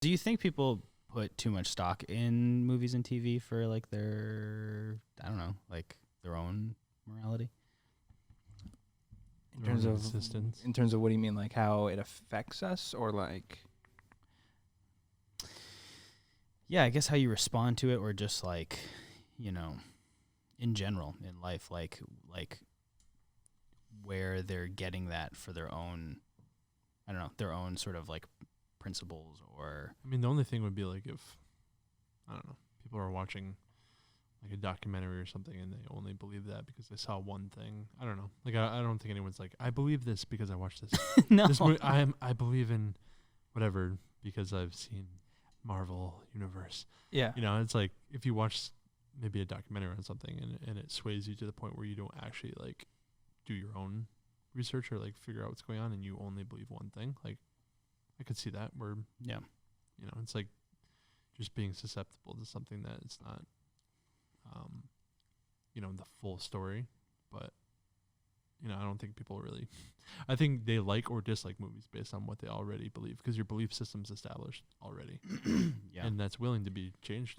Do you think people put too much stock in movies and TV for like their, I don't know, like their own morality? In terms of what do you mean, like how it affects us, or like? Yeah, I guess how you respond to it, or just like, in general in life, like where they're getting that for their own, I don't know, their own sort of like principles. Or I mean, the only thing would be like if, I don't know, people are watching like a documentary or something and they only believe that because they saw one thing. I don't know. Like I don't think anyone's like, I believe this because I watched this. No. I believe in whatever because I've seen Marvel Universe. Yeah. It's like if you watch maybe a documentary on something and it sways you to the point where you don't actually like do your own research or like figure out what's going on and you only believe one thing. Like I could see that where, it's like just being susceptible to something that it's not, the full story. But, I don't think people really, I think they like or dislike movies based on what they already believe because your belief system's established already. Yeah. And that's willing to be changed.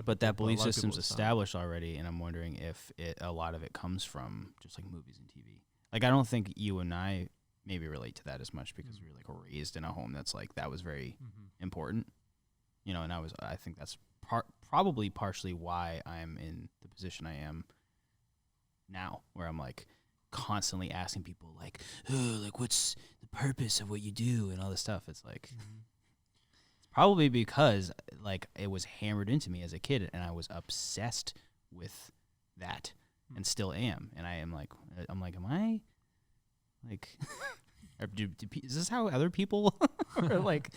But that belief system's established already, and I'm wondering if a lot of it comes from just like movies and TV. Like I don't think you and I maybe relate to that as much because we were like raised in a home that's like that was very important, and I think that's probably partially why I'm in the position I am now, where I'm like constantly asking people like, oh, like what's the purpose of what you do and all this stuff. It's like it's probably because like it was hammered into me as a kid and I was obsessed with that and still am. And am I like is this how other people are like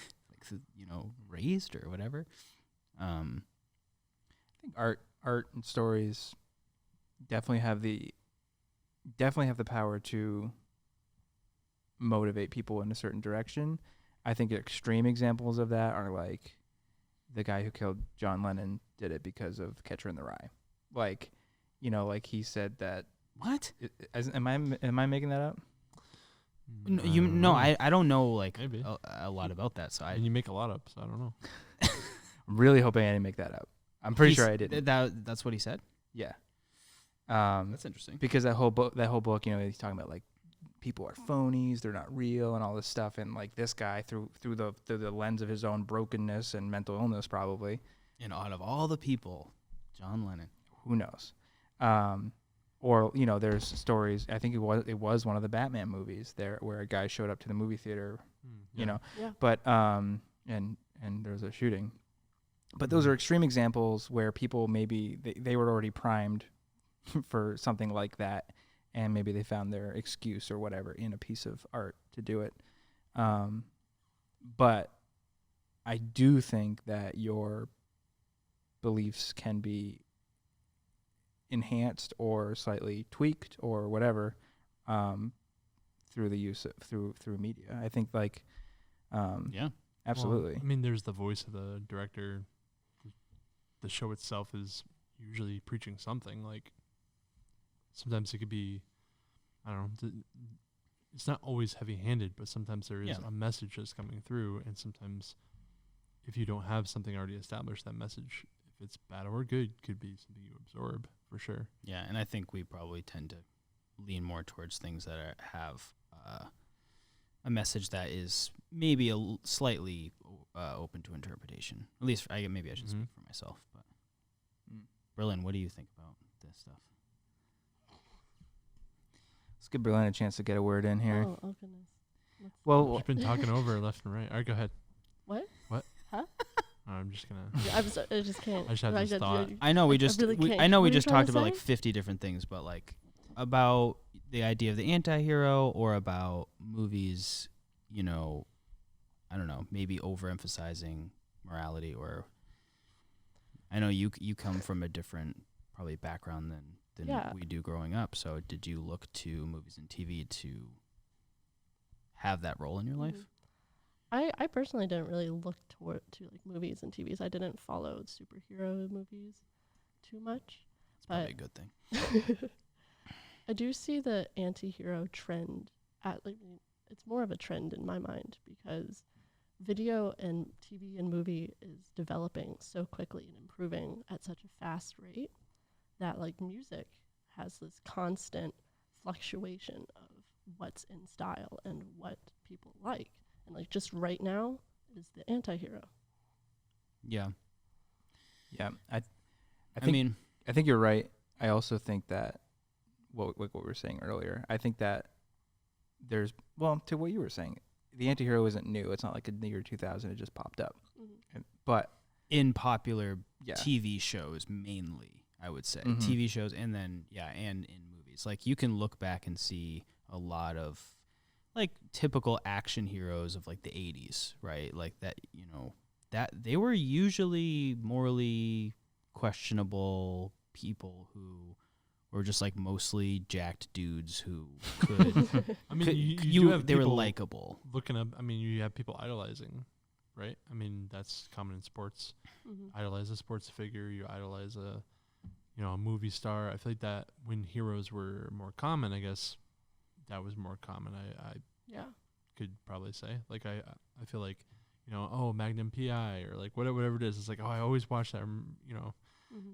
raised or whatever? I think art and stories definitely have the power to motivate people in a certain direction. I think extreme examples of that are like the guy who killed John Lennon did it because of Catcher in the Rye. Like, like he said that. What? Am I making that up? No, I don't know like a lot about that. So and you make a lot up, so I don't know. I'm really hoping I didn't make that up. I'm pretty sure I didn't. That's what he said? Yeah. That's interesting. Because that whole book, he's talking about like people are phonies, they're not real, and all this stuff. And like this guy, through the lens of his own brokenness and mental illness, probably. And out of all the people, John Lennon. Who knows? Or there's stories. I think it was one of the Batman movies there where a guy showed up to the movie theater, but and there was a shooting. But those are extreme examples where people maybe they were already primed for something like that, and maybe they found their excuse or whatever in a piece of art to do it. But I do think that your beliefs can be enhanced or slightly tweaked or whatever through the use of through media. I think like absolutely. Well, I mean, there's the voice of the director. The show itself is usually preaching something. Like sometimes it could be, I don't know, it's not always heavy-handed, but sometimes there is a message that's coming through, and sometimes if you don't have something already established, that message, if it's bad or good, could be something you absorb for sure. Yeah, and I think we probably tend to lean more towards things that have a message that is maybe slightly open to interpretation. At least, maybe I should speak for myself. But Berlin, what do you think about this stuff? Let's give Berlin a chance to get a word in here. Oh goodness. Well, You've been talking over left and right. All right, go ahead. What? Huh? I'm just gonna. I just can't. I just have this thought. I know we just. really I know we What are you just trying talked to about say? like 50 different things, but like about the idea of the anti-hero or about movies, I don't know, maybe overemphasizing morality. Or I know you come from a different probably background than we do growing up. So did you look to movies and TV to have that role in your life? I personally didn't really look to like movies and TVs. I didn't follow superhero movies too much. It's probably a good thing. I do see the anti-hero trend it's more of a trend in my mind because video and TV and movie is developing so quickly and improving at such a fast rate that like music has this constant fluctuation of what's in style and what people like. And like just right now is the anti-hero. Yeah. Yeah. I think you're right. I also think that what we were saying earlier, I think that there's, well, to what you were saying, the anti-hero isn't new. It's not like in the year 2000 it just popped up. Mm-hmm. But in popular TV shows mainly, I would say. Mm-hmm. TV shows and then and in movies. Like you can look back and see a lot of like typical action heroes of like the 80s, right? Like that, you know, that they were usually morally questionable people who were just like mostly jacked dudes who could. I mean, you have they were people likable. looking up. I mean, you have people idolizing, right? I mean, that's common in sports. Mm-hmm. Idolize a sports figure. You idolize a movie star. I feel like that when heroes were more common, I guess that was more common. I could probably say, like, I feel like, you know, oh, Magnum PI or like whatever it is. It's like, oh, I always watch that. You know. Mm-hmm.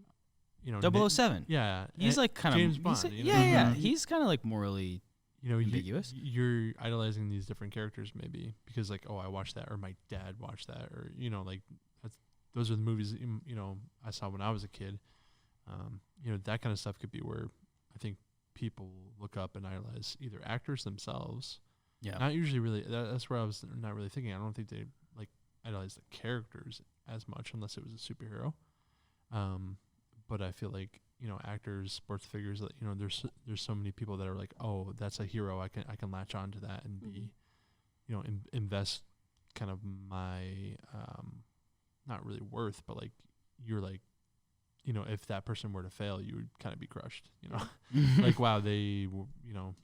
You know, 007. Yeah, He's like kind of James Bond. You know? Yeah. He's kind of like morally, you know, ambiguous. You're idolizing these different characters maybe because like, oh, I watched that, or my dad watched that, or you know, like those are the movies you know I saw when I was a kid. You know, that kind of stuff could be where I think people look up and idolize either actors themselves. Yeah. Not usually really. That's where I was not really thinking. I don't think they like idolize the characters as much unless it was a superhero. But I feel like, you know, actors, sports figures, that, you know, there's so many people that are like, oh, that's a hero. I can latch on to that and be, you know, invest kind of my, not really worth, but like you're like, you know, if that person were to fail, you would kind of be crushed, you know, like, wow, they, you know,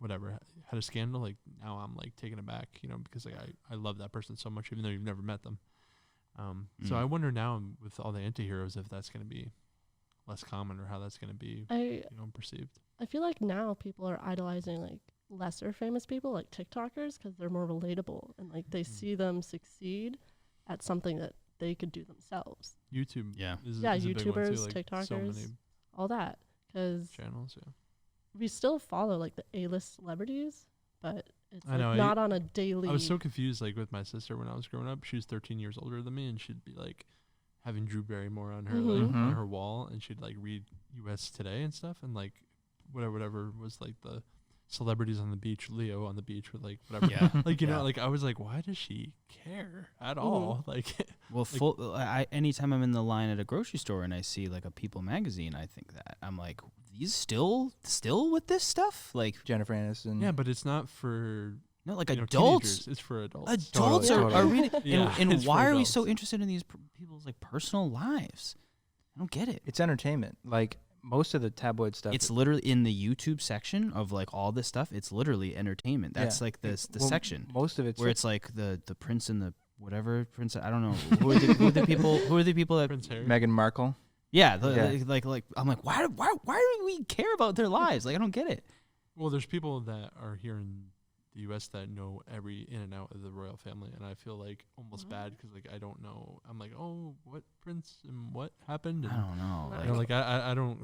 whatever, had a scandal. Like now I'm like taken aback, you know, because like I love that person so much, even though you've never met them. So I wonder now with all the anti-heroes if that's going to be less common or how that's going to be, you know, perceived. I feel like now people are idolizing like lesser famous people like TikTokers because they're more relatable and like they see them succeed at something that they could do themselves. YouTube. Is YouTubers, like TikTokers, so many all that. Because channels, we still follow like the A-list celebrities, but it's I know, not on a daily. I was so confused like with my sister when I was growing up. She was 13 years older than me and she'd be like having Drew Barrymore on her like on her wall, and she'd like read US Today and stuff, and like whatever was like the celebrities on the beach, Leo on the beach with like whatever, like you know, like I was like, why does she care at all? Like, well, like, anytime I'm in the line at a grocery store and I see like a People magazine, I think that I'm like, these still with this stuff, like Jennifer Aniston. Yeah, but it's not for. No, like adults. It's for adults. Adults are reading. And why are we so interested in these people's like personal lives? I don't get it. It's entertainment. Like most of the tabloid stuff. It's literally in the YouTube section of like all this stuff. It's literally entertainment. That's like the section. Most of it's where it's like the prince and the whatever prince. I don't know who are the people. Who are the people that Prince Harry? Meghan Markle. Yeah, like I'm like, why do we care about their lives? Like I don't get it. Well, there's people that are here in the U.S. that know every in and out of the royal family, and I feel like almost bad because like I don't know. I'm like, oh, what prince and what happened? And I don't know. You know, like I don't.